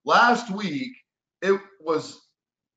last week, it was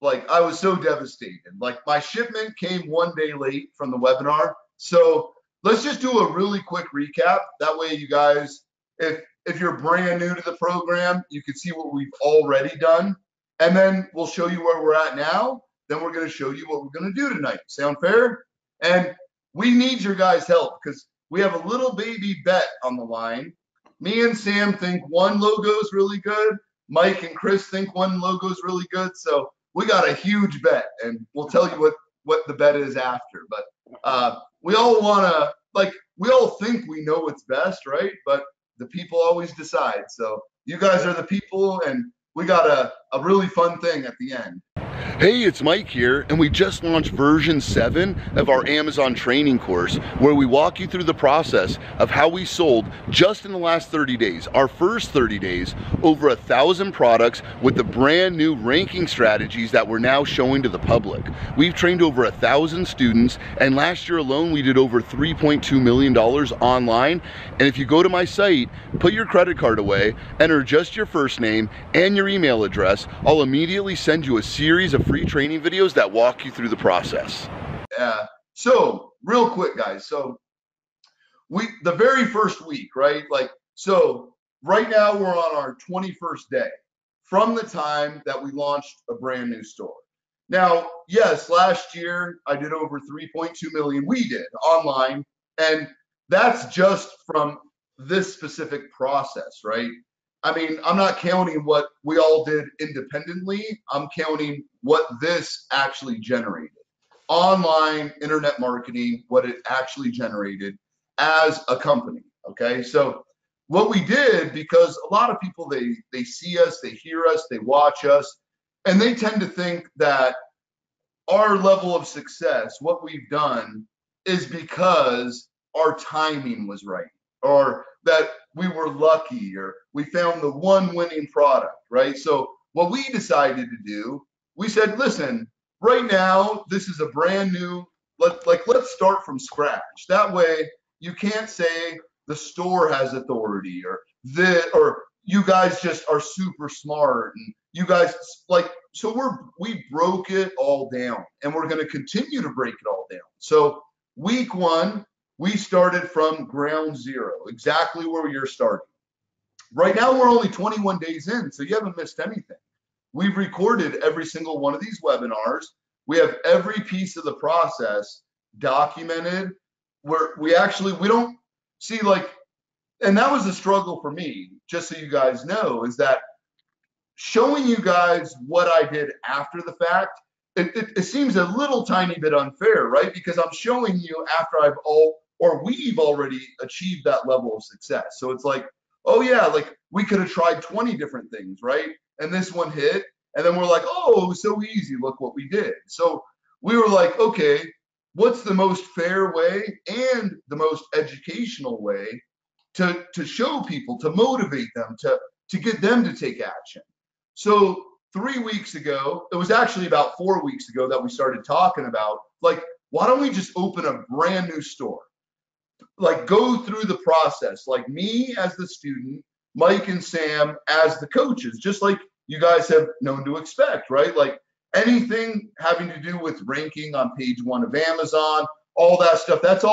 like I was so devastated. Like my shipment came 1 day late from the webinar. So let's just do a really quick recap. That way you guys, if you're brand new to the program, you can see what we've already done. And then we'll show you where we're at now. Then we're going to show you what we're going to do tonight. Sound fair? And we need your guys' help because we have a little baby bet on the line. Me and Sam think one logo is really good. Mike and Chris think one logo is really good. So we got a huge bet, and we'll tell you what the bet is after. But we all want to, like, we all think we know what's best, right? But the people always decide. So you guys are the people, and we got a really fun thing at the end. Hey, it's Mike here, and we just launched version 7 of our Amazon training course, where we walk you through the process of how we sold just in the last 30 days, our first 30 days, over 1,000 products with the brand new ranking strategies that we're now showing to the public. We've trained over 1,000 students, and last year alone we did over $3.2 million online. And if you go to my site, put your credit card away, enter just your first name and your email address, I'll immediately send you a series of free training videos that walk you through the process. Yeah. So real quick, guys. So the very first week, right? Like, so right now we're on our 21st day from the time that we launched a brand new store. Now, yes, last year I did over 3.2 million. We did online, and that's just from this specific process, right? I mean, I'm not counting what we all did independently. I'm counting what this actually generated. Online internet marketing, what it actually generated as a company, okay? So what we did, because a lot of people, they see us, they hear us, they watch us, and they tend to think that our level of success, what we've done, is because our timing was right, or that we were lucky, or we found the one winning product, right? So what we decided to do, we said, listen, right now, this is a brand new, let's start from scratch. That way you can't say the store has authority, or you guys just are super smart, and you guys, like, so we broke it all down, and we're going to continue to break it all down. So week 1, we started from ground zero, exactly where you're starting. Right now, we're only 21 days in, so you haven't missed anything. We've recorded every single one of these webinars. We have every piece of the process documented, where we don't see, like, and that was a struggle for me, just so you guys know, is that showing you guys what I did after the fact, it seems a little tiny bit unfair, right? Because I'm showing you after we've already achieved that level of success. So it's like, oh yeah, like we could have tried 20 different things, right? And this one hit, and then we're like, oh, it was so easy, look what we did. So we were like, okay, what's the most fair way and the most educational way to show people, to motivate them, to get them to take action? So 3 weeks ago, it was actually about 4 weeks ago that we started talking about, like, why don't we just open a brand new store? Like, go through the process, like me as the student, Mike and Sam as the coaches, just like you guys have known to expect, right? Like anything having to do with ranking on page 1 of Amazon, all that stuff, that's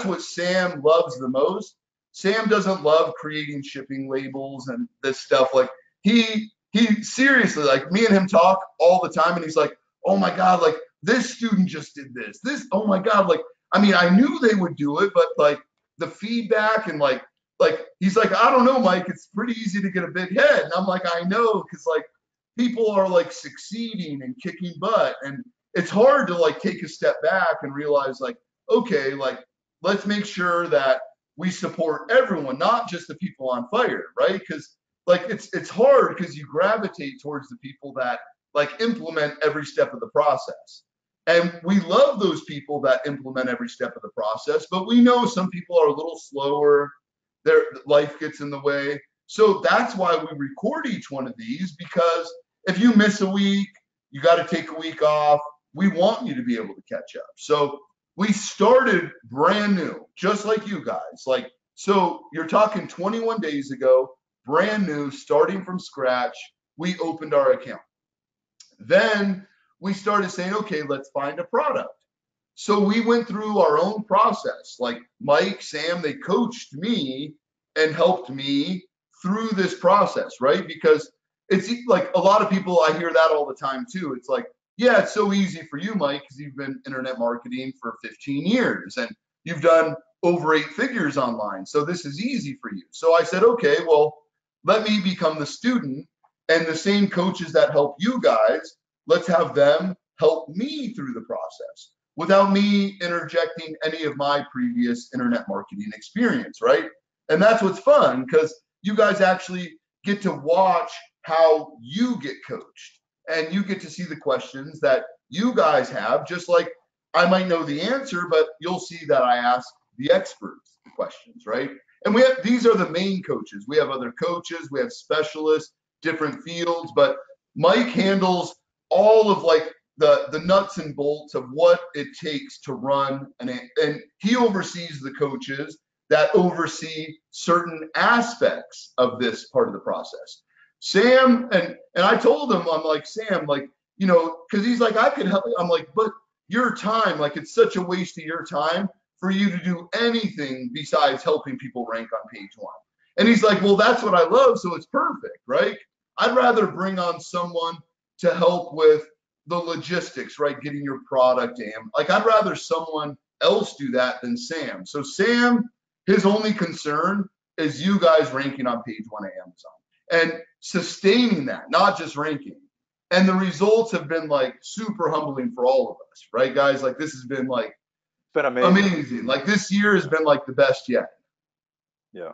what Sam loves the most. Sam doesn't love creating shipping labels and this stuff. Like, he seriously, like, me and him talk all the time, and he's like, oh my God, like this student just did this, oh my God, like, I mean, I knew they would do it, but like the feedback, and like he's like, I don't know, Mike, it's pretty easy to get a big head. And I'm like, I know, because like people are like succeeding and kicking butt, and it's hard to like take a step back and realize, like, okay, like let's make sure that we support everyone, not just the people on fire, right? Because like it's hard, because you gravitate towards the people that like implement every step of the process. And we love those people that implement every step of the process, but we know some people are a little slower, their life gets in the way. So that's why we record each one of these, because if you miss a week, you got to take a week off. We want you to be able to catch up. So we started brand new, just like you guys. Like, so you're talking 21 days ago, brand new, starting from scratch, we opened our account. Then we started saying, okay, let's find a product. So we went through our own process. Like Mike, Sam, they coached me and helped me through this process, right? Because it's like a lot of people, I hear that all the time too. It's like, yeah, it's so easy for you, Mike, because you've been internet marketing for 15 years and you've done over 8 figures online. So this is easy for you. So I said, okay, well, let me become the student, and the same coaches that help you guys, let's have them help me through the process without me interjecting any of my previous internet marketing experience, right? And that's what's fun, because you guys actually get to watch how you get coached, and you get to see the questions that you guys have, just like I might know the answer, but you'll see that I ask the experts the questions, right? And we have, these are the main coaches. We have other coaches, we have specialists, different fields, but Mike handles all of like the nuts and bolts of what it takes to run, and he oversees the coaches that oversee certain aspects of this part of the process. Sam, and I told him, I'm like, Sam, like, you know, because he's like, I could help you. I'm like, but your time, like, it's such a waste of your time for you to do anything besides helping people rank on page 1. And he's like, well, that's what I love, so it's perfect, right? I'd rather bring on someone to help with the logistics, right? Getting your product in. Like, I'd rather someone else do that than Sam. So Sam, his only concern is you guys ranking on page 1 of Amazon and sustaining that, not just ranking. And the results have been like super humbling for all of us, right, guys? Like, this has been like, It's been amazing. Like, this year has been like the best yet. Yeah,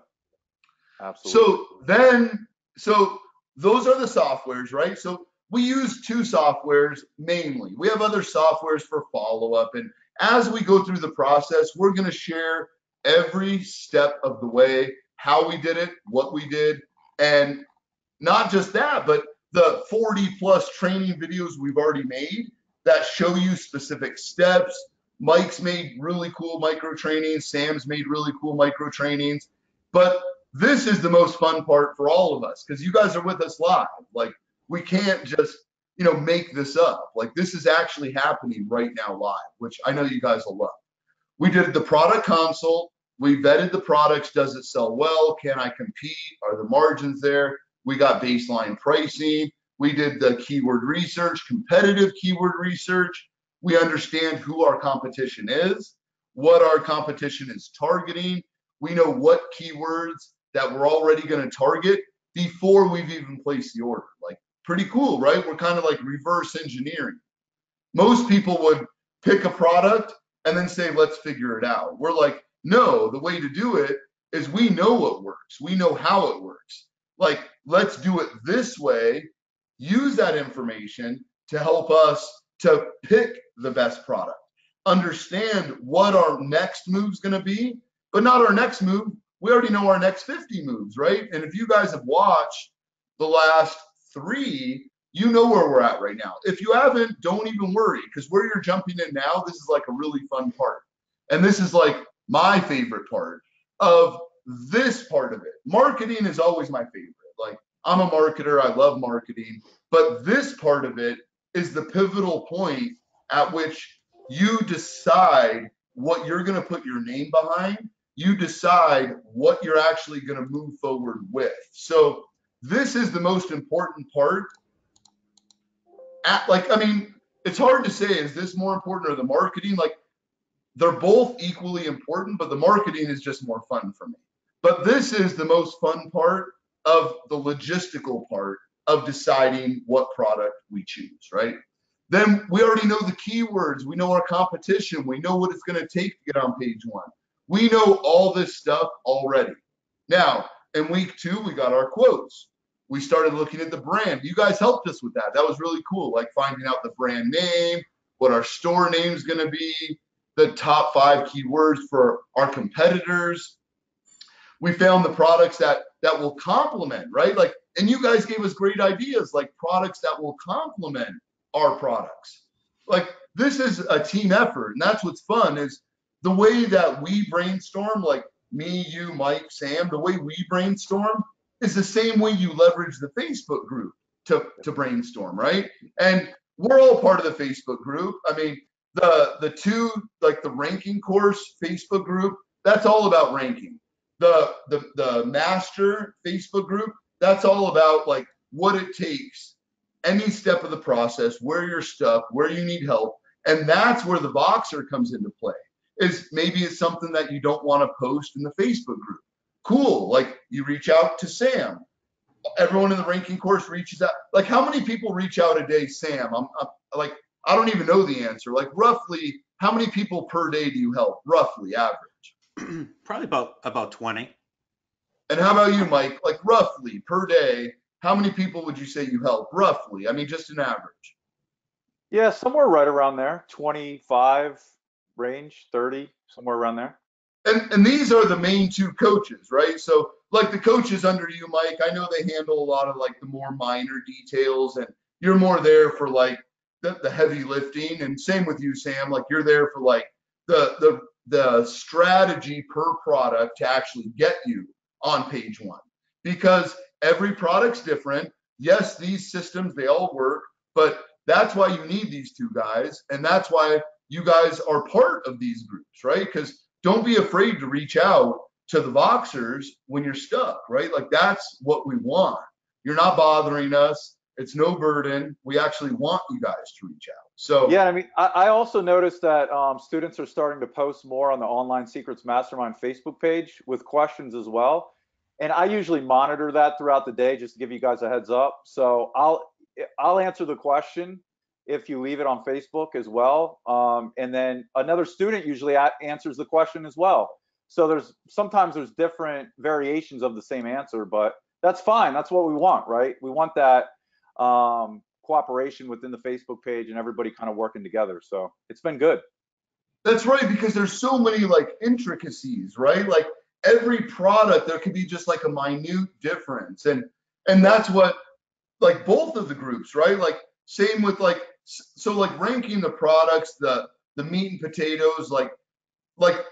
absolutely. So those are the softwares, right? So we use 2 softwares mainly. We have other softwares for follow-up. And as we go through the process, we're going to share every step of the way, how we did it, what we did. And not just that, but the 40 plus training videos we've already made that show you specific steps. Mike's made really cool micro trainings. Sam's made really cool micro trainings. But this is the most fun part for all of us, because you guys are with us live. Like, we can't just, you know, make this up. Like, this is actually happening right now live, which I know you guys will love. We did the product consult. We vetted the products. Does it sell well? Can I compete? Are the margins there? We got baseline pricing. We did the keyword research, competitive keyword research. We understand who our competition is, what our competition is targeting. We know what keywords that we're already going to target before we've even placed the order. Like, pretty cool, right? We're kind of like reverse engineering. Most people would pick a product and then say, let's figure it out. We're like, no, the way to do it is we know what works. We know how it works. Like, let's do it this way. Use that information to help us to pick the best product. Understand what our next move's going to be, but not our next move. We already know our next 50 moves, right? And if you guys have watched the last 3, you know where we're at right now. If you haven't, don't even worry, because where you're jumping in now, this is like a really fun part. And this is like my favorite part of this part of it. Marketing is always my favorite. Like, I'm a marketer, I love marketing, but this part of it is the pivotal point at which you decide what you're going to put your name behind. You decide what you're actually going to move forward with. So this is the most important part. I mean, it's hard to say, is this more important or the marketing? Like, they're both equally important, but the marketing is just more fun for me. But this is the most fun part of the logistical part of deciding what product we choose, right? Then we already know the keywords. We know our competition. We know what it's going to take to get on page 1. We know all this stuff already. Now, in week 2, we got our quotes. We started looking at the brand. You guys helped us with that. That was really cool, like finding out the brand name, what our store name is going to be, the top 5 keywords for our competitors. We found the products that will complement, right? Like, and you guys gave us great ideas, like products that will complement our products. Like, this is a team effort, and that's what's fun, is the way that we brainstorm, like me, you, Mike, Sam, the way we brainstorm is the same way you leverage the Facebook group to brainstorm, right? And we're all part of the Facebook group. I mean, the two, like the ranking course Facebook group, that's all about ranking. The master Facebook group, that's all about like what it takes, any step of the process, where you're stuck, where you need help. And that's where the Voxer comes into play. Is maybe it's something that you don't want to post in the Facebook group. Cool. Like you reach out to Sam. Everyone in the ranking course reaches out. Like how many people reach out a day, Sam? I'm like, I don't even know the answer. Like roughly, how many people per day do you help? Roughly average? Probably about 20. And how about you, Mike? Like roughly per day, how many people would you say you help? Roughly. I mean, just an average. Yeah, somewhere right around there, 25 range, 30, somewhere around there. And these are the main two coaches, right? So like the coaches under you, Mike, I know they handle a lot of like the more minor details, and you're more there for like the heavy lifting. And same with you, Sam. Like you're there for like the strategy per product to actually get you on page one, because every product's different. Yes, these systems, they all work, but that's why you need these two guys, and that's why you guys are part of these groups, right? Because don't be afraid to reach out to the Voxers when you're stuck, right? Like that's what we want. You're not bothering us. It's no burden. We actually want you guys to reach out. So yeah, I mean, I also noticed that students are starting to post more on the Online Secrets Mastermind Facebook page with questions as well. And I usually monitor that throughout the day just to give you guys a heads up. So I'll answer the question if you leave it on Facebook as well. And then another student usually answers the question as well. So sometimes there's different variations of the same answer, but that's fine. That's what we want, right? We want that cooperation within the Facebook page and everybody kind of working together. So it's been good. that's right, because there's so many like intricacies, right? Like every product, there could be just like a minute difference. And that's what like both of the groups, right? Like same with like, so like ranking the products, the meat and potatoes, like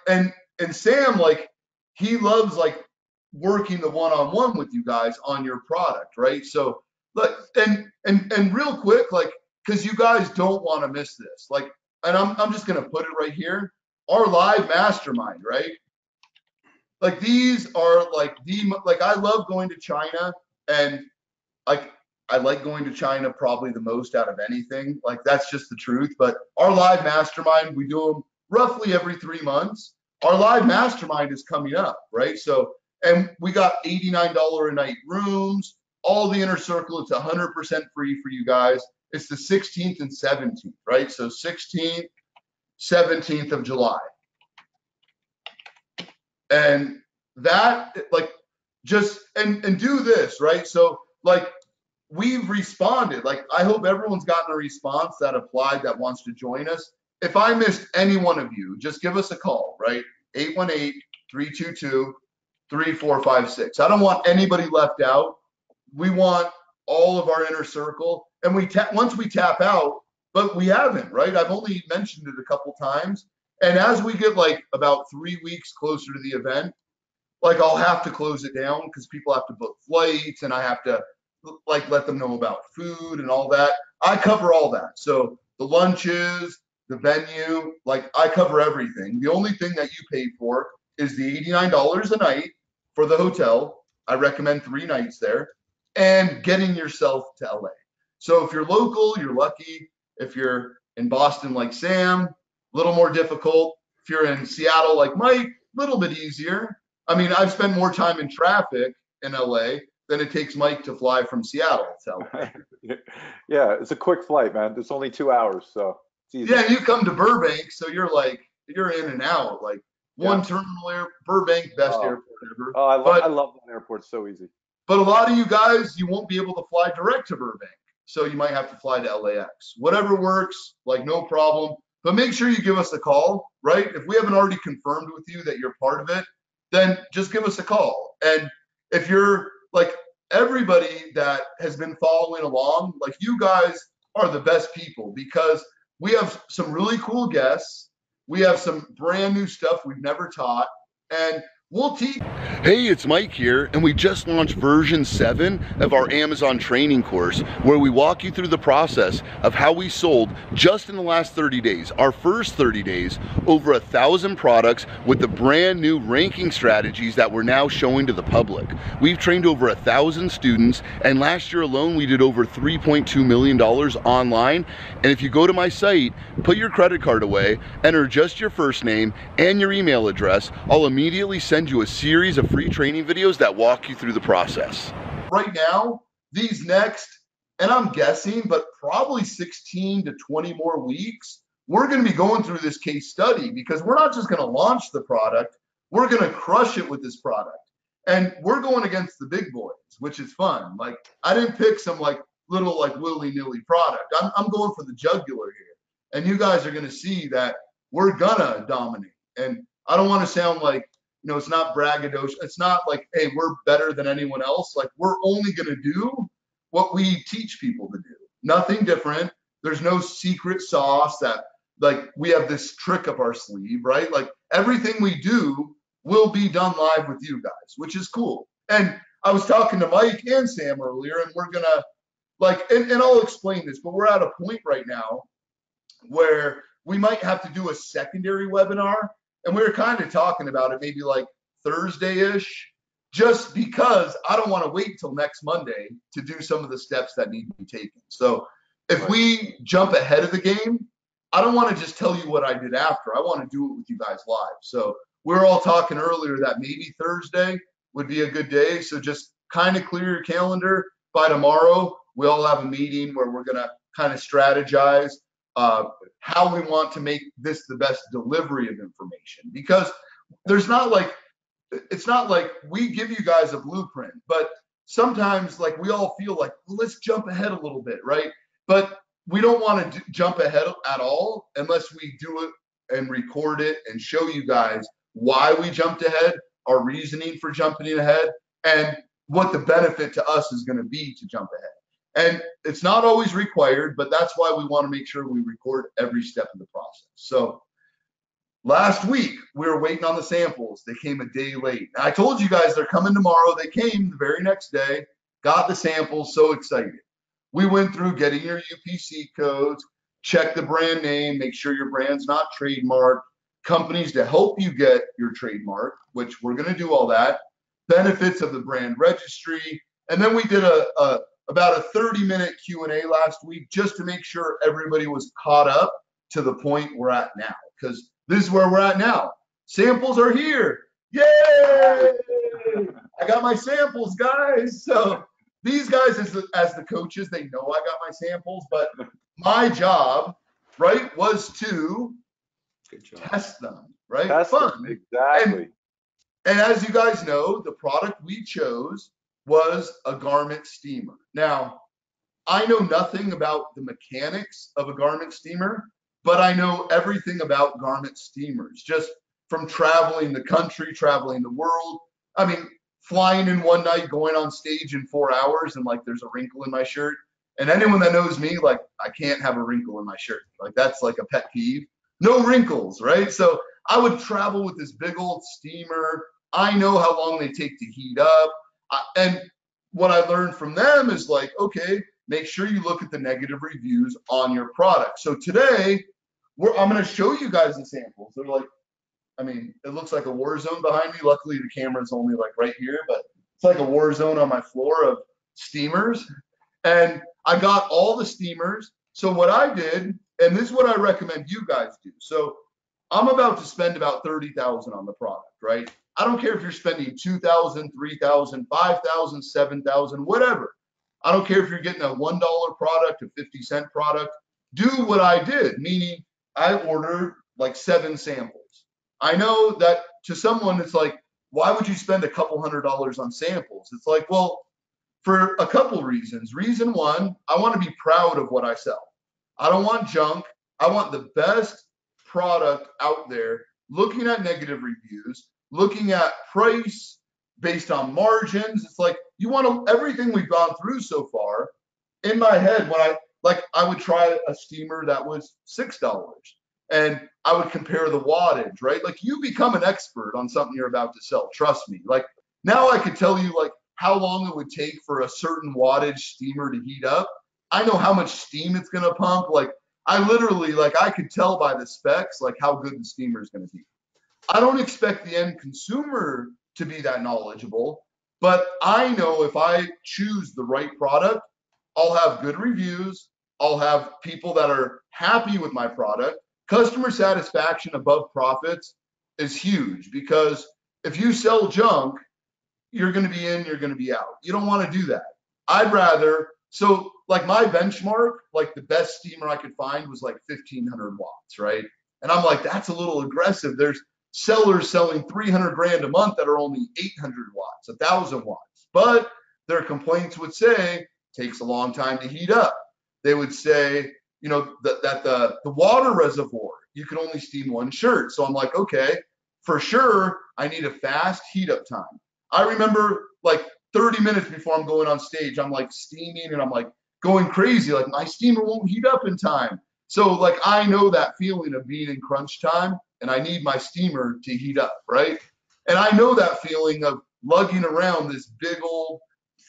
and Sam, like he loves like working the one-on-one with you guys on your product, right? So like and real quick, like because you guys don't want to miss this, like, and I'm just gonna put it right here, our live mastermind, right? Like these are like like I love going to China, and like I like going to China probably the most out of anything. Like that's just the truth. But our live mastermind, we do them roughly every 3 months. Our live mastermind is coming up, right? So, and we got $89 a night rooms, all the inner circle. It's 100% free for you guys. It's the 16th and 17th, right? So 16th, 17th of July. And that like just, and do this, right? So like, we've responded. Like, I hope everyone's gotten a response that applied that wants to join us. If I missed any one of you, just give us a call, right? 818-322-3456. I don't want anybody left out. We want all of our inner circle. And once we tap out, but we haven't, right? I've only mentioned it a couple times. And as we get like about 3 weeks closer to the event, like I'll have to close it down because people have to book flights, and I have to like let them know about food and all that. I cover all that. So the lunches, the venue, like I cover everything. The only thing that you pay for is the $89 a night for the hotel. I recommend 3 nights there, and getting yourself to LA. So if you're local, you're lucky. If you're in Boston like Sam, a little more difficult. If you're in Seattle like Mike, a little bit easier. I mean, I've spent more time in traffic in LA than it takes Mike to fly from Seattle to LA. Yeah, it's a quick flight, man. It's only 2 hours, so it's easy. Yeah, and you come to Burbank, so you're in and out. Like one terminal Burbank, best airport ever. Oh, I love that airport. So easy. But a lot of you guys, you won't be able to fly direct to Burbank, so you might have to fly to LAX. Whatever works, like no problem. But make sure you give us a call, right? If we haven't already confirmed with you that you're part of it, then just give us a call. And if you're like everybody that has been following along, like you guys are the best people, because we have some really cool guests. We have some brand new stuff we've never taught, and We'll teach. Hey, it's Mike here, and we just launched version 7 of our Amazon training course, where we walk you through the process of how we sold just in the last 30 days, our first 30 days, over 1,000 products with the brand new ranking strategies that we're now showing to the public. We've trained over 1,000 students, and last year alone we did over $3.2 million online. And if you go to my site, put your credit card away, enter just your first name and your email address, I'll immediately send you a series of free training videos that walk you through the process. Right now, these next, and I'm guessing, but probably 16 to 20 more weeks, we're going to be going through this case study, because we're not just going to launch the product, we're going to crush it with this product. And we're going against the big boys, which is fun. Like, I didn't pick some like little like willy-nilly product. I'm going for the jugular here. And you guys are going to see that we're gonna dominate. And I don't want to sound like, you know, it's not braggadocious. It's not like, hey, we're better than anyone else. Like, we're only going to do what we teach people to do. Nothing different. There's no secret sauce that, like, we have this trick up our sleeve, right? Like, everything we do will be done live with you guys, which is cool. And I was talking to Mike and Sam earlier, and we're going to, like, and I'll explain this, but we're at a point right now where we might have to do a secondary webinar. And we were kind of talking about it maybe like Thursday-ish, just because I don't want to wait till next Monday to do some of the steps that need to be taken. So if we jump ahead of the game, I don't want to just tell you what I did after. I want to do it with you guys live. So we were all talking earlier that maybe Thursday would be a good day. So just kind of clear your calendar. By tomorrow, we'll have a meeting where we're going to kind of strategize how we want to make this the best delivery of information, because there's not like, it's not like we give you guys a blueprint, but sometimes like we all feel like, well, let's jump ahead a little bit, right? But we don't want to jump ahead at all unless we do it and record it and show you guys why we jumped ahead, our reasoning for jumping ahead, and what the benefit to us is going to be to jump ahead. And it's not always required, but that's why we want to make sure we record every step of the process. So last week, we were waiting on the samples. They came a day late. Now, I told you guys they're coming tomorrow. They came the very next day, got the samples, so excited. We went through getting your UPC codes, check the brand name, make sure your brand's not trademarked, companies to help you get your trademark, which we're going to do all that, benefits of the brand registry. And then we did about a 30-minute Q&A last week just to make sure everybody was caught up to the point we're at now, because this is where we're at now. Samples are here. Yay! I got my samples, guys. So these guys, as the coaches, they know I got my samples, but my job, right, was to test them, right? Test Fun. them, exactly. And as you guys know, the product we chose was a garment steamer. Now, I know nothing about the mechanics of a garment steamer, but I know everything about garment steamers, just from traveling the country, traveling the world. I mean, flying in one night, going on stage in 4 hours, and like there's a wrinkle in my shirt. And anyone that knows me, like, I can't have a wrinkle in my shirt. Like, that's like a pet peeve. No wrinkles, right? So I would travel with this big old steamer. I know how long they take to heat up. And what I learned from them is like, okay, make sure you look at the negative reviews on your product. So today, I'm going to show you guys the samples. They're like, I mean, it looks like a war zone behind me. Luckily, the camera's only like right here, but it's like a war zone on my floor of steamers. And I got all the steamers. So what I did, and this is what I recommend you guys do. So I'm about to spend about $30,000 on the product, right? I don't care if you're spending $2,000, $3,000, $5,000, $7,000, whatever. I don't care if you're getting a $1 product, a 50-cent product. Do what I did, meaning I ordered like 7 samples. I know that to someone, it's like, why would you spend a couple $100s on samples? It's like, well, for a couple reasons. Reason one, I want to be proud of what I sell. I don't want junk. I want the best product out there, looking at negative reviews, looking at price based on margins. It's like, you want to, everything we've gone through so far. In my head, when I would try a steamer that was $6, and I would compare the wattage, right? Like you become an expert on something you're about to sell. Trust me. Like now I could tell you like how long it would take for a certain wattage steamer to heat up. I know how much steam it's going to pump. Like I literally, like I could tell by the specs, like how good the steamer is going to be. I don't expect the end consumer to be that knowledgeable, but I know if I choose the right product, I'll have good reviews. I'll have people that are happy with my product. Customer satisfaction above profits is huge because if you sell junk, you're going to be in, you're going to be out. You don't want to do that. I'd rather, so like my benchmark, like the best steamer I could find was like 1500 watts, right? And I'm like, that's a little aggressive. There's sellers selling 300 grand a month that are only 800 watts, 1000 watts. But their complaints would say, takes a long time to heat up. They would say, you know, that the water reservoir, you can only steam one shirt. So I'm like, okay, for sure, I need a fast heat up time. I remember like 30 minutes before I'm going on stage, I'm like steaming and I'm like going crazy. Like my steamer won't heat up in time. So like I know that feeling of being in crunch time and I need my steamer to heat up, right? And I know that feeling of lugging around this big old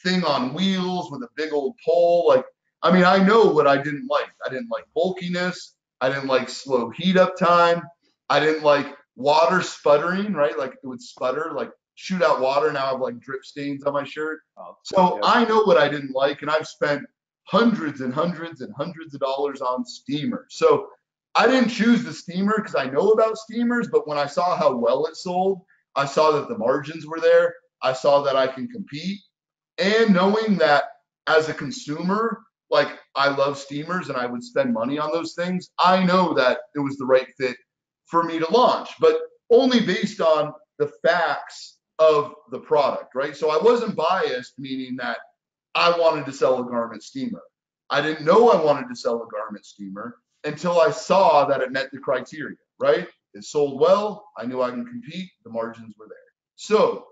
thing on wheels with a big old pole. Like, I mean, I know what I didn't like. I didn't like bulkiness. I didn't like slow heat up time. I didn't like water sputtering, right? Like it would sputter, like shoot out water. Now I have like drip stains on my shirt. So Yeah. I know what I didn't like, and I've spent hundreds and hundreds and hundreds of dollars on steamers. So I didn't choose the steamer because I know about steamers, but when I saw how well it sold, I saw that the margins were there. I saw that I can compete. And knowing that as a consumer, like I love steamers and I would spend money on those things, I know that it was the right fit for me to launch, but only based on the facts of the product, right? So I wasn't biased, meaning that I wanted to sell a garment steamer. I didn't know I wanted to sell a garment steamer until I saw that it met the criteria, right? It sold well. I knew I can compete. The margins were there. So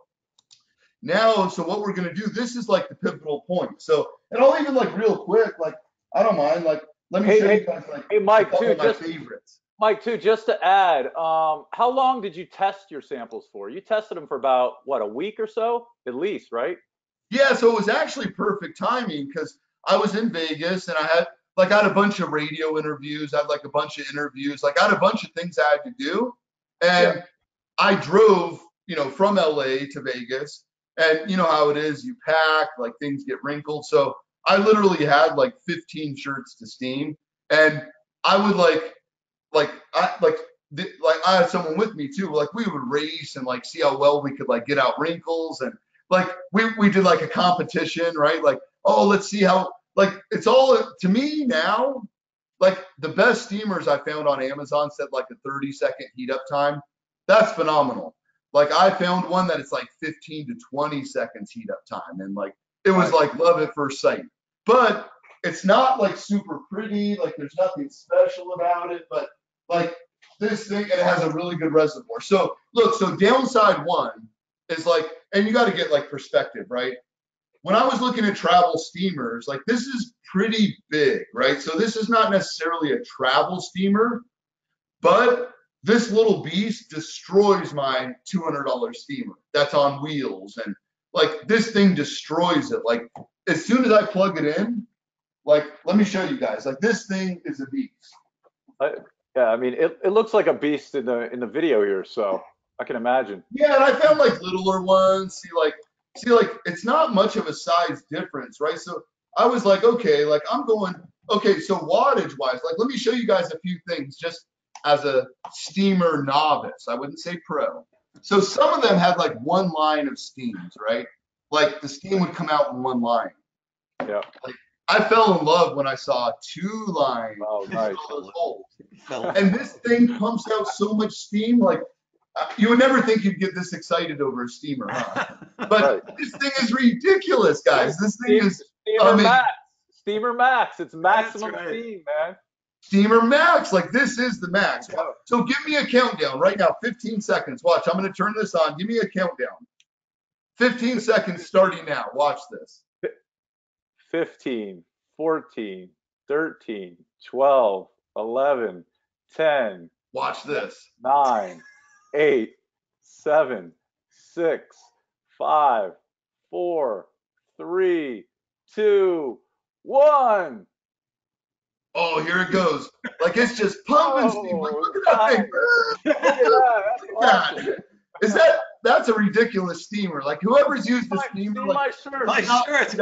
now, so what we're going to do, this is like the pivotal point. So, and I'll even like real quick, like, I don't mind, like, let me show you guys like Hey, a Mike, couple too, of my favorites. Mike, too, just to add, how long did you test your samples for? You tested them for about, what, a week or so, at least, right? Yeah, so it was actually perfect timing because I was in Vegas and I had a bunch of radio interviews. I had like a bunch of interviews. Like I had a bunch of things I had to do. Yeah. And I drove, you know, from LA to Vegas. And you know how it is, you pack, like things get wrinkled. So I literally had like 15 shirts to steam. And I would like like I had someone with me too. Like we would race and like see how well we could like get out wrinkles and like we did like a competition, right? Like, oh, let's see how like it's all to me now. Like the best steamers I found on Amazon said like a 30-second heat up time. That's phenomenal. Like I found one that it's like 15 to 20 seconds heat up time, and like it was Right. like love at first sight. But it's not like super pretty. Like there's nothing special about it. But like this thing, it has a really good reservoir. So look, so downside one is like, and you got to get like perspective, right? When I was looking at travel steamers, like this is pretty big, right? So this is not necessarily a travel steamer, but this little beast destroys my $200 steamer that's on wheels. And like this thing destroys it. Like as soon as I plug it in, like, let me show you guys, like this thing is a beast. I, yeah, I mean, it looks like a beast in the video here, so I can imagine. Yeah, and I found like littler ones. See, like it's not much of a size difference, right? So I was like, okay, like I'm going, okay, so wattage wise, like let me show you guys a few things just as a steamer novice. I wouldn't say pro. So some of them had like one line of steams, right? Like the steam would come out in one line. Yeah. Like I fell in love when I saw two lines. Oh, nice. Those holes. And this thing pumps out so much steam, like you would never think you'd get this excited over a steamer, huh? But Right. this thing is ridiculous, guys. This thing is Steamer amazing. Max. Steamer Max. It's maximum right. steam, man. Steamer Max, like this is the max. Yeah. So give me a countdown right now, 15 seconds. Watch, I'm going to turn this on. Give me a countdown. 15 seconds starting now. Watch this. 15, 14, 13, 12, 11, 10, Watch this. 9, 8, 7, 6, 5, 4, 3, 2, 1. Oh, here it goes. Like it's just pumping steam. Like, look at that thing. Look at that. That's awesome. Is that's a ridiculous steamer. Like whoever's used the steamer, like, My shirt's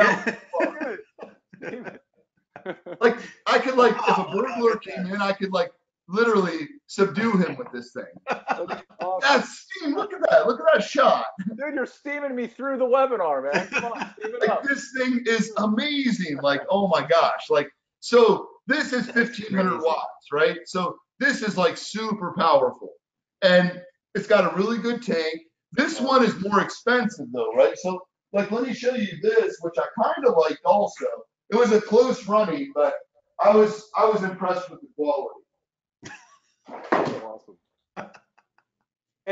like I could like if a burglar came in, I could like literally subdue him with this thing. That's awesome. That's steam. Look at that. Look at that shot. Dude, you're steaming me through the webinar, man. Come on, steam it Like up. this thing is amazing. Like, oh my gosh. Like, so this is 1500 watts, right? So this is like super powerful. And it's got a really good tank. This one is more expensive though, right? So like, let me show you this, which I kind of liked also. It was a close running, but I was impressed with the quality. Awesome.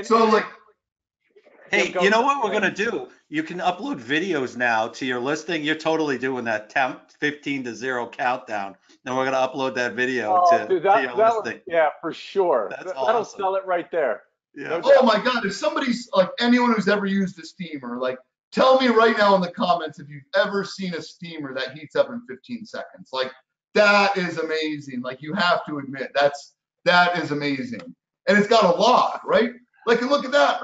So like, Hey, you know what we're gonna do? You can upload videos now to your listing. You're totally doing that 15-0 countdown, and we're gonna upload that video to your listing. Yeah, for sure. That's That'll awesome. sell it right there. Yeah. oh my God, if somebody's like anyone who's ever used a steamer, like tell me right now in the comments if you've ever seen a steamer that heats up in 15 seconds. Like that is amazing. Like you have to admit that is amazing. And it's got a lock, right? Like look at that.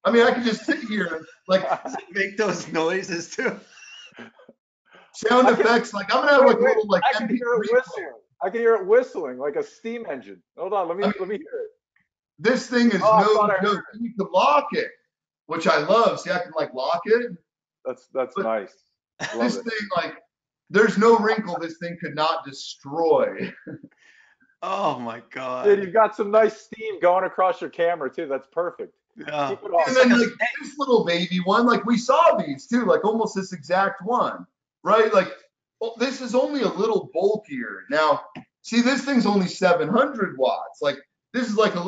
I mean, I could just sit here and like Make those noises too. sound effects. Like I'm gonna have like little like I can hear it whistling. I can hear it whistling like a steam engine. Hold on, let me hear it. This thing is no joke. You can lock it, which I love. See, I can like lock it. That's But nice. Love This it. thing, like, there's no wrinkle this thing could not destroy. Oh my God. Dude, you've got some nice steam going across your camera too. That's perfect. Yeah. Keep it on. And then like this little baby one, like we saw these too, like almost this exact one, right? Like this is only a little bulkier. Now, see, this thing's only 700 watts. Like this is like a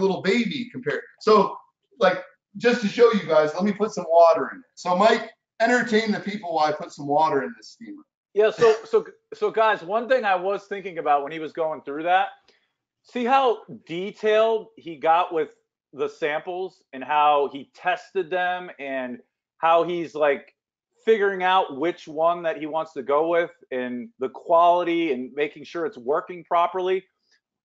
little baby compared. So like just to show you guys, let me put some water in it. So Mike, entertain the people while I put some water in this steamer. Yeah, so guys, one thing I was thinking about when he was going through that, see how detailed he got with the samples and how he tested them and how he's like figuring out which one that he wants to go with and the quality and making sure it's working properly.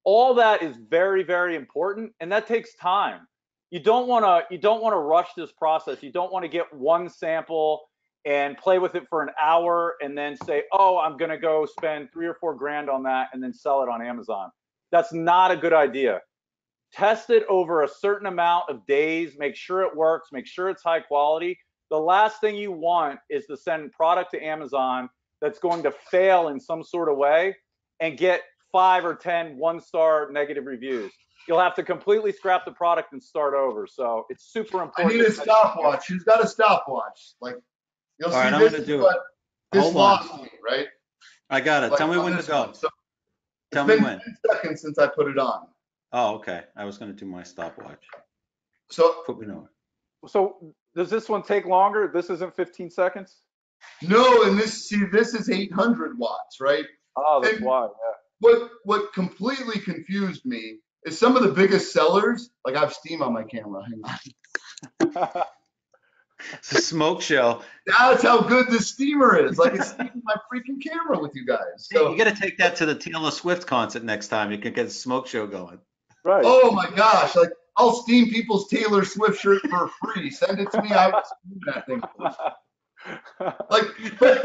All that is very, very important, and that takes time. You don't want to rush this process. You don't want to get one sample and play with it for an hour and then say, oh, I'm going to go spend $3 or $4 grand on that and then sell it on Amazon. That's not a good idea. Test it over a certain amount of days, make sure it works, make sure it's high quality. The last thing you want is to send product to Amazon that's going to fail in some sort of way and get 5 or 10 one-star negative reviews. You'll have to completely scrap the product and start over. So it's super I important. need a stopwatch. Who's got a stopwatch? Like you'll see All right, I'm this gonna is do what it. this Hold lost on. me, right? I got it. Like, Tell me on when to this go. one. So Tell it's me been when. 10 seconds since I put it on. Oh, okay. I was gonna do my stopwatch. So Put me on. So does this one take longer? This isn't 15 seconds? no, and this is 800 watts, right? Oh, that's And why. what completely confused me is some of the biggest sellers, like I have steam on my camera. Hang on. Yeah. It's a smoke show. That's how good this steamer is. Like it's steaming my freaking camera with you guys. Hey, So, you got to take that to the Taylor Swift concert next time. You can get a smoke show going. Right. oh my gosh, like I'll steam people's Taylor Swift shirt for free. Send it to me. I will steam that thing. Like, but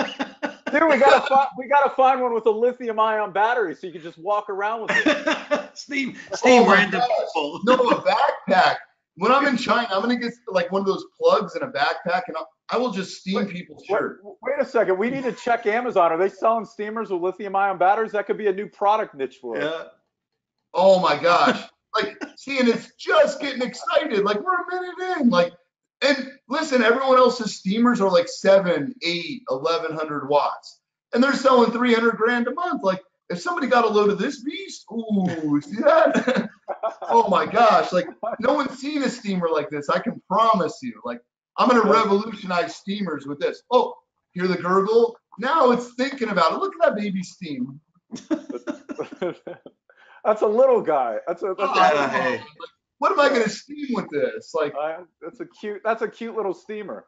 Dude, we gotta find one with a lithium-ion battery so you can just walk around with it. Steam oh my random gosh. people. No, a backpack. When I'm in China, I'm gonna get like one of those plugs in a backpack, and I will just steam people's shirt. Wait a second. We need to check Amazon. Are they selling steamers with lithium-ion batteries? That could be a new product niche for us. Yeah. Oh my gosh. Like, see, and it's just getting excited. Like, we're a minute in. Like, and listen, everyone else's steamers are like 7, 8, 1100 watts. And they're selling 300 grand a month. Like, if somebody got a load of this beast, ooh, see that? Oh my gosh. Like, no one's seen a steamer like this. I can promise you. Like, I'm going to revolutionize steamers with this. Oh, hear the gurgle? Now it's thinking about it. Look at that baby steam. That's a little guy. That's a Hey. What am I going to steam with this? Like, that's a cute little steamer,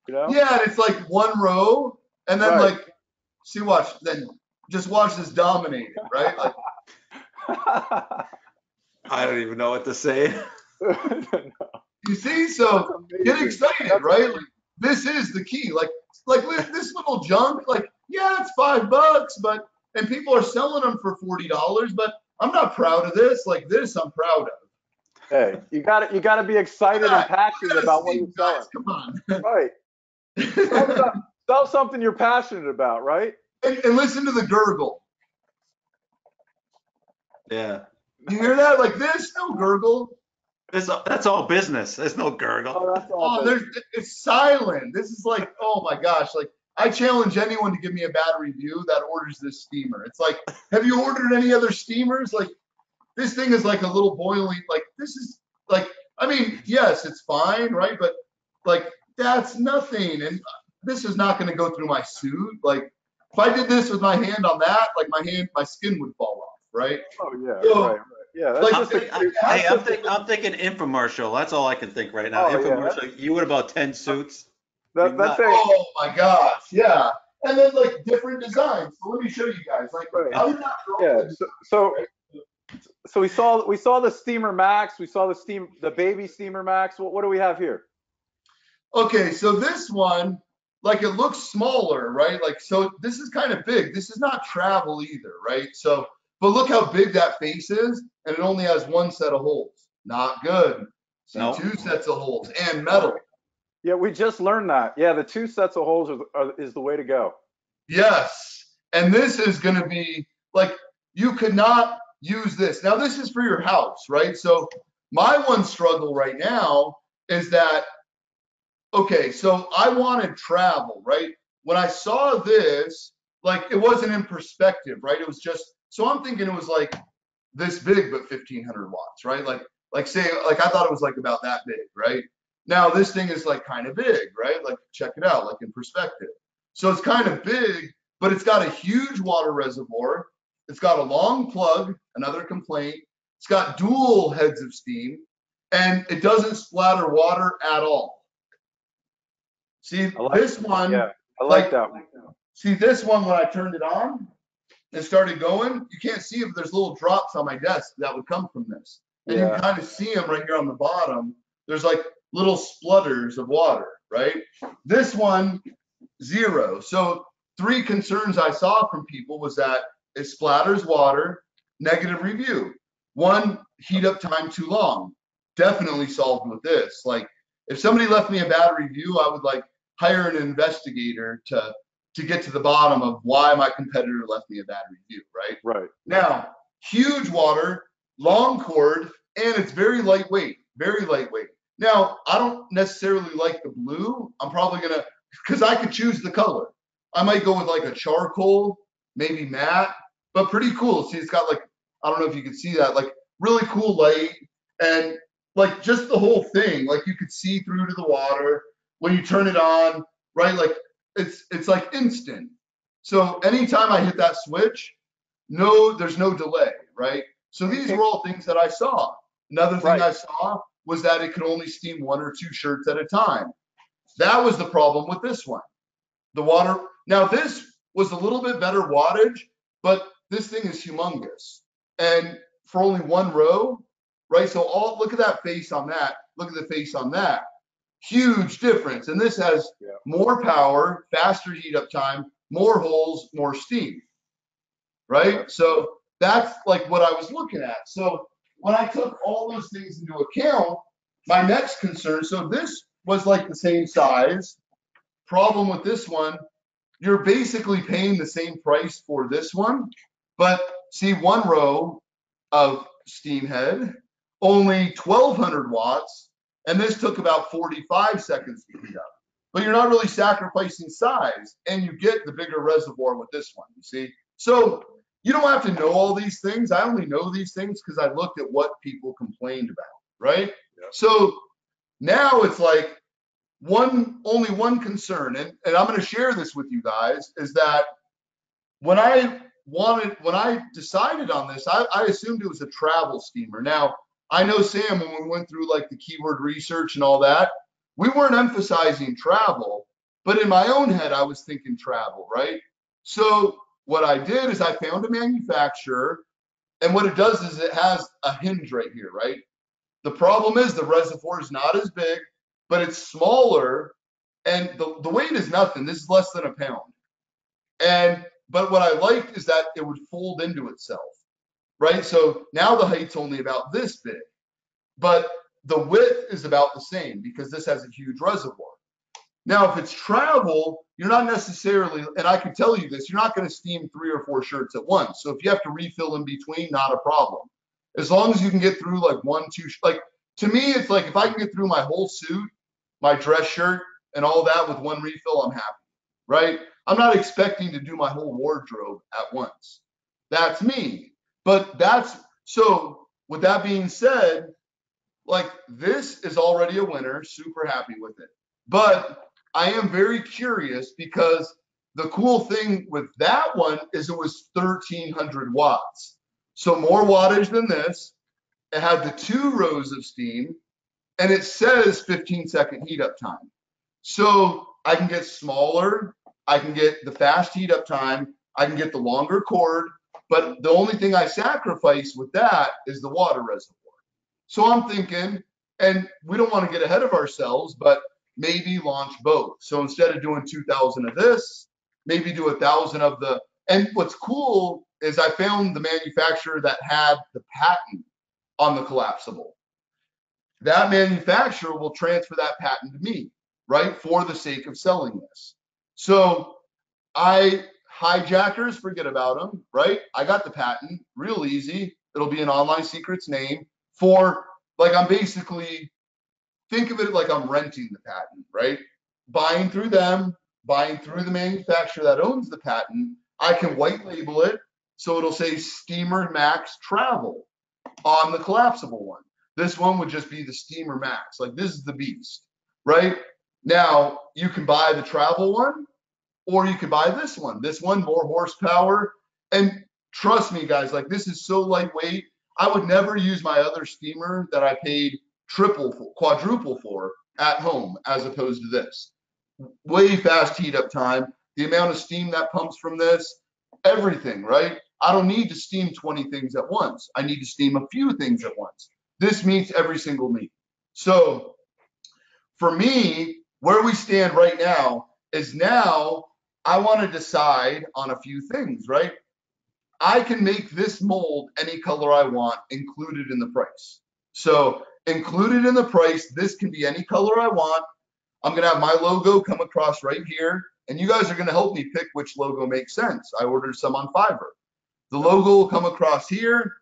you know? yeah, and it's like one row, and then Right. like, see, watch, then just watch this dominate it, right? Like, I don't even know what to say. you see, so get excited, right? Like, this is the key. Like this little junk, like, yeah, it's $5, but and people are selling them for $40, but I'm not proud of this. Like this, I'm proud of. Hey, you got to be excited and passionate about what you're selling. Come on. Right. Sell something you're passionate about, right? And listen to the gurgle. Yeah. You hear that? Like this, no gurgle. That's all business. There's no gurgle. Oh, that's all it's silent. This is like, oh my gosh. Like, I challenge anyone to give me a bad review that orders this steamer. It's like, have you ordered any other steamers? Like, this thing is like a little boiling. Like, this is like, I mean, yes, it's fine, right? But like, that's nothing. And this is not going to go through my suit. Like, if I did this with my hand on that, like my skin would fall off, right? Oh yeah, so, right. Yeah, like, I'm thinking infomercial. That's all I can think right now. Infomercial. Yeah, you would about 10 suits. That's oh my gosh, yeah. And then like different designs. So let me show you guys. Like, how did that yeah. So we saw the Steamer Max. We saw the baby Steamer Max. What do we have here? Okay, so this one, like, it looks smaller, right? Like, so this is kind of big. This is not travel either, right? So, but look how big that face is, and it only has one set of holes. Not good. So nope. 2 sets of holes and metal. Yeah, we just learned that. Yeah, the 2 sets of holes is the way to go. Yes, and this is going to be like, you could not use this. Now, this is for your house, right? So my one struggle right now is that, okay, so I wanted travel, right? When I saw this, like, it wasn't in perspective, right? It was just, so I'm thinking it was like this big, but 1500 watts, right? Like say, like I thought it was like about that big, right? Now this thing is like kind of big, right? Like, check it out, like in perspective. So it's kind of big, but it's got a huge water reservoir. It's got a long plug, another complaint. It's got dual heads of steam, and it doesn't splatter water at all. See, this one, yeah, I like that one. See, this one, when I turned it on and started going, you can't see it, but there's little drops on my desk that would come from this. And you can kind of see them right here on the bottom. There's like little splutters of water, right? This one, 0. So 3 concerns I saw from people was that it splatters water, negative review. 1, heat up time too long. Definitely solved with this. Like, if somebody left me a bad review, I would like hire an investigator to get to the bottom of why my competitor left me a bad review, right? Right. Now, huge water, long cord, and it's very lightweight, very lightweight. Now, I don't necessarily like the blue. I'm probably gonna, because I could choose the color. I might go with like a charcoal, maybe matte, but pretty cool. See, it's got like, I don't know if you can see that, like really cool light, and like just the whole thing, like you could see through to the water when you turn it on, right? Like it's like instant. So anytime I hit that switch, there's no delay, right? So these were all things that I saw. Another thing I saw was that it could only steam 1 or 2 shirts at a time. That was the problem with this one. The water, now this was a little bit better wattage, but this thing is humongous. And for only 1 row, right? So look at that face on that. Look at the face on that. Huge difference. And this has more power, faster heat up time, more holes, more steam, right? So that's like what I was looking at. So when I took all those things into account, my next concern, so this was like the same size. Problem with this one, you're basically paying the same price for this one, but see, 1 row of steam head, only 1200 watts, and this took about 45 seconds to heat up. But you're not really sacrificing size, and you get the bigger reservoir with this one, you see? So you don't have to know all these things. I only know these things because I looked at what people complained about, right? Yeah. So now it's like only one concern, and I'm going to share this with you guys, is that when I when I decided on this, I assumed it was a travel steamer. Now, I know, Sam, when we went through like the keyword research and all that, we weren't emphasizing travel, but in my own head, I was thinking travel, right? So what I did is I found a manufacturer, and what it does is it has a hinge right here, right? The problem is the reservoir is not as big, but it's smaller, and the weight is nothing. This is less than a pound. But what I liked is that it would fold into itself, right? So now the height's only about this big, but the width is about the same because this has a huge reservoir. Now, if it's travel, you're not necessarily, and I can tell you this, you're not going to steam 3 or 4 shirts at once. So if you have to refill in between, not a problem. As long as you can get through like 1, 2, like to me, it's like if I can get through my whole suit, my dress shirt, and all that with 1 refill, I'm happy, right? I'm not expecting to do my whole wardrobe at once. That's me. But so with that being said, like this is already a winner, super happy with it. But I am very curious because the cool thing with that one is it was 1300 watts. So more wattage than this. It had the 2 rows of steam, and it says 15-second heat up time. So I can get smaller, I can get the fast heat up time, I can get the longer cord, but the only thing I sacrifice with that is the water reservoir. So I'm thinking, and we don't want to get ahead of ourselves, but maybe launch both. So instead of doing 2,000 of this, maybe do 1,000 of the, and what's cool is I found the manufacturer that had the patent on the collapsible. That manufacturer will transfer that patent to me, right? For the sake of selling this. So hijackers, forget about them, right? I got the patent, real easy. It'll be an Online Secrets name for, like, I'm basically, think of it like I'm renting the patent, right? Buying through them, buying through the manufacturer that owns the patent. I can white label it, so it'll say Steamer Max Travel on the collapsible one. This one would just be the Steamer Max. Like, this is the beast, right? Now, you can buy the travel one, or you could buy this one. This one, more horsepower. And trust me, guys, like, this is so lightweight. I would never use my other steamer that I paid quadruple for at home as opposed to this. Way fast heat up time. The amount of steam that pumps from this, everything, right? I don't need to steam 20 things at once. I need to steam a few things at once. This meets every single need. So for me, where we stand right now is now I want to decide on a few things, right? I can make this mold any color I want included in the price. So included in the price, this can be any color I want. I'm going to have my logo come across right here, and you guys are going to help me pick which logo makes sense. I ordered some on Fiverr. The logo will come across here.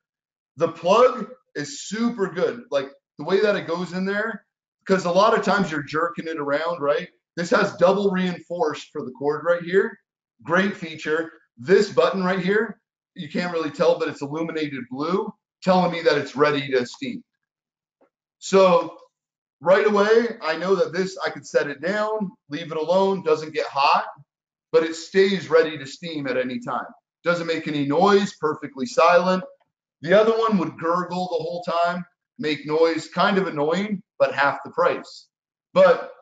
The plug is super good. Like the way that it goes in there, because a lot of times you're jerking it around, right? This has double reinforced for the cord right here. Great feature. This button right here, you can't really tell, but it's illuminated blue, telling me that it's ready to steam. So right away, I know that this, I could set it down, leave it alone, doesn't get hot, but it stays ready to steam at any time. Doesn't make any noise, perfectly silent. The other one would gurgle the whole time, make noise, kind of annoying, but half the price. But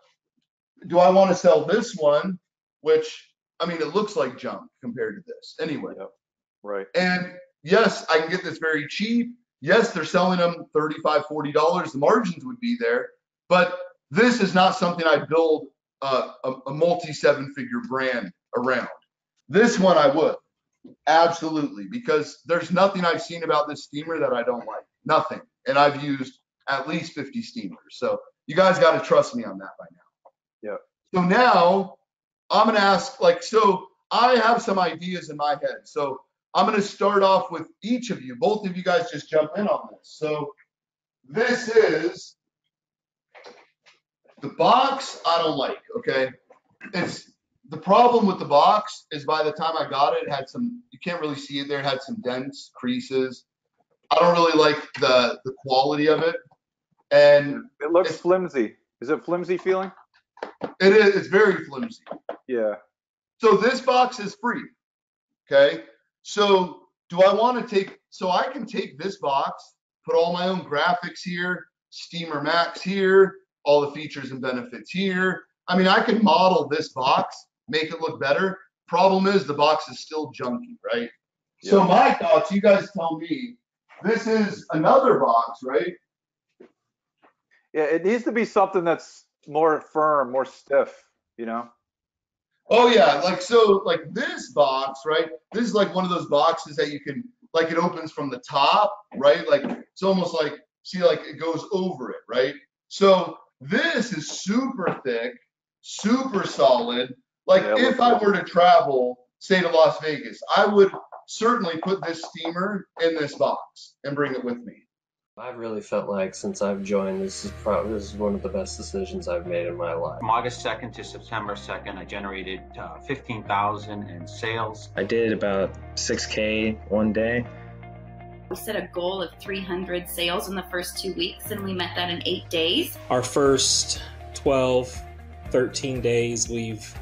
do I want to sell this one, which, I mean, it looks like junk compared to this anyway. Yep. Right. And yes, I can get this very cheap. Yes, they're selling them $35, $40. The margins would be there, but this is not something I build a multi-7-figure brand around. This one I would, absolutely, because there's nothing I've seen about this steamer that I don't like, nothing. And I've used at least 50 steamers. So you guys got to trust me on that by now. Yeah. So now I'm going to ask, like, so I have some ideas in my head. So I'm going to start off with each of you. Both of you guys just jump in on this. So this is the box I don't like, okay? It's the problem with the box is by the time I got it, it had some, you can't really see it there, it had some dents, creases. I don't really like the quality of it. And it looks flimsy. Is it flimsy feeling? It is, it's very flimsy. Yeah. So this box is free, okay? So do I want to take, so I can take this box, put all my own graphics here, Steamer Max here, all the features and benefits here. I mean, I can model this box, make it look better. Problem is the box is still junky, right? Yeah. So my thoughts, you guys tell me, this is another box, right? Yeah, it needs to be something that's more firm, more stiff, you know? Oh yeah, like, so like this box, right? This is like one of those boxes that you can, like, it opens from the top, right? Like it's almost like, see, like it goes over it, right? So this is super thick, super solid. Like, yeah, if I were to travel, say to Las Vegas, I would certainly put this steamer in this box and bring it with me. I've really felt like since I've joined, this is one of the best decisions I've made in my life. From August 2nd to September 2nd, I generated 15,000 in sales. I did about 6K one day. We set a goal of 300 sales in the first 2 weeks, and we met that in 8 days. Our first 12, 13 days, we've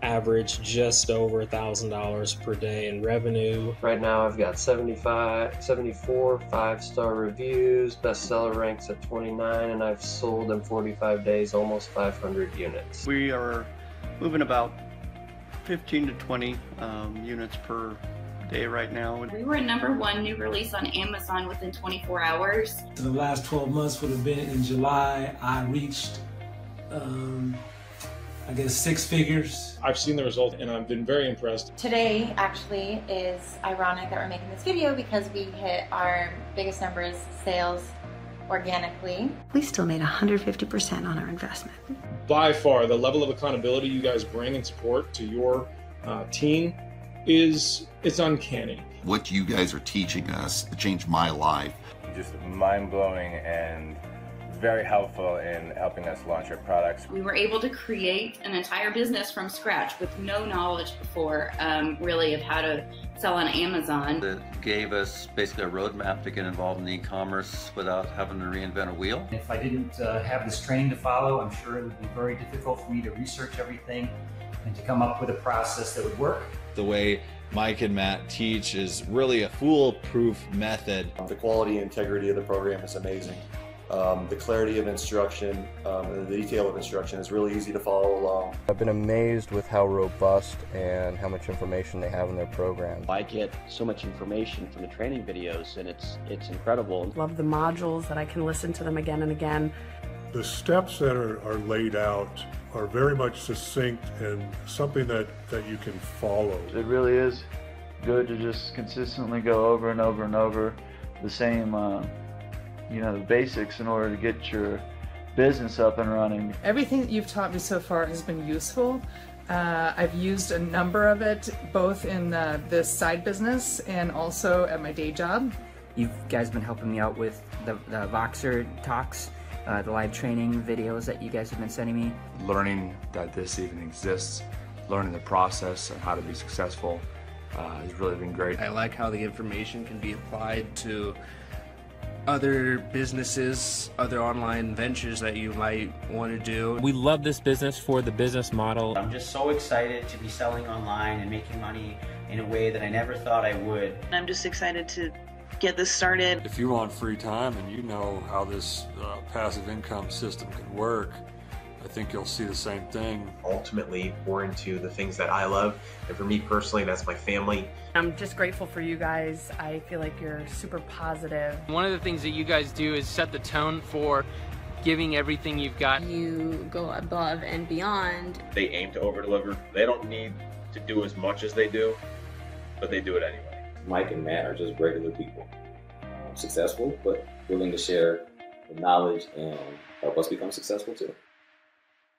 averaged just over $1,000 per day in revenue. Right now I've got 74 5-star reviews, bestseller ranks at 29, and I've sold in 45 days almost 500 units. We are moving about 15 to 20 units per day right now. We were #1 new release on Amazon within 24 hours. So the last 12 months would have been in July. I reached I guess 6 figures. I've seen the result and I've been very impressed. Today actually is ironic that we're making this video because we hit our biggest numbers sales organically. We still made 150% on our investment. By far, the level of accountability you guys bring and support to your team it's uncanny. What you guys are teaching us changed my life. Just mind-blowing and very helpful in helping us launch our products. We were able to create an entire business from scratch with no knowledge before, really, of how to sell on Amazon. It gave us basically a roadmap to get involved in e-commerce without having to reinvent a wheel. If I didn't have this training to follow, I'm sure it would be very difficult for me to research everything and to come up with a process that would work. The way Mike and Matt teach is really a foolproof method. The quality and integrity of the program is amazing. The clarity of instruction, and the detail of instruction is really easy to follow along. I've been amazed with how robust and how much information they have in their program. I get so much information from the training videos, and it's incredible. Love the modules that I can listen to them again and again. The steps that are laid out are very much succinct and something that you can follow. It really is good to just consistently go over and over and over the same the basics in order to get your business up and running. Everything that you've taught me so far has been useful. I've used a number of it both in this side business and also at my day job. You guys been helping me out with the Voxer talks, the live training videos that you guys have been sending me. Learning that this even exists, learning the process and how to be successful has really been great. I like how the information can be applied to other businesses, other online ventures that you might want to do. We love this business for the business model. I'm just so excited to be selling online and making money in a way that I never thought I would. I'm just excited to get this started. If you want free time and you know how this passive income system can work, I think you'll see the same thing. Ultimately, we're into the things that I love, and for me personally, that's my family. I'm just grateful for you guys. I feel like you're super positive. One of the things that you guys do is set the tone for giving everything you've got. You go above and beyond. They aim to over-deliver. They don't need to do as much as they do, but they do it anyway. Mike and Matt are just regular people. Successful, but willing to share the knowledge and help us become successful too.